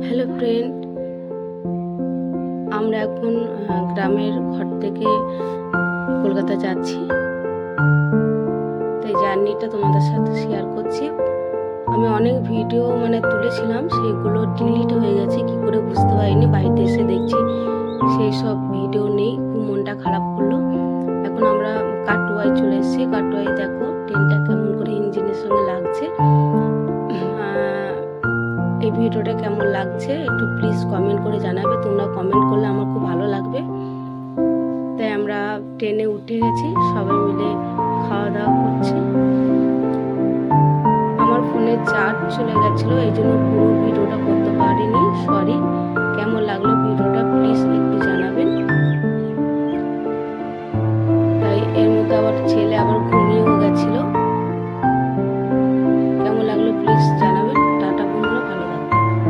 Hello friend, আমরা এখন গ্রামের ঘর থেকে কলকাতা যাচ্ছি। তাই জার্নিটা তোমাদের সাথে শেয়ার করছি। আমি অনেক ভিডিও তুলেছিলাম, সেগুলো ডিলিট হয়ে গেছে, কি করে বুঝতে পারিনি। বাড়িতে এসে দেখছি সেই সব ভিডিও নেই, খুব মনটা খারাপ করলো। এখন আমরা কাটোয়ায় চলে এসেছি। কাটোয়ায় দেখো ট্রেনটা কেমন করে ইঞ্জিনের সঙ্গে লাগছে। এই ভিডিওটা কেমন লাগছে একটু প্লিজ কমেন্ট করে জানাবে। তোমরা কমেন্ট করলে আমার খুব ভালো লাগবে। তাই আমরা ট্রেনে উঠে গেছি, সবাই মিলে খাওয়া দাওয়া করছি। আমার ফোনে চার্জ চলে গেছিলো, এই জন্য পুরো ভিডিওটা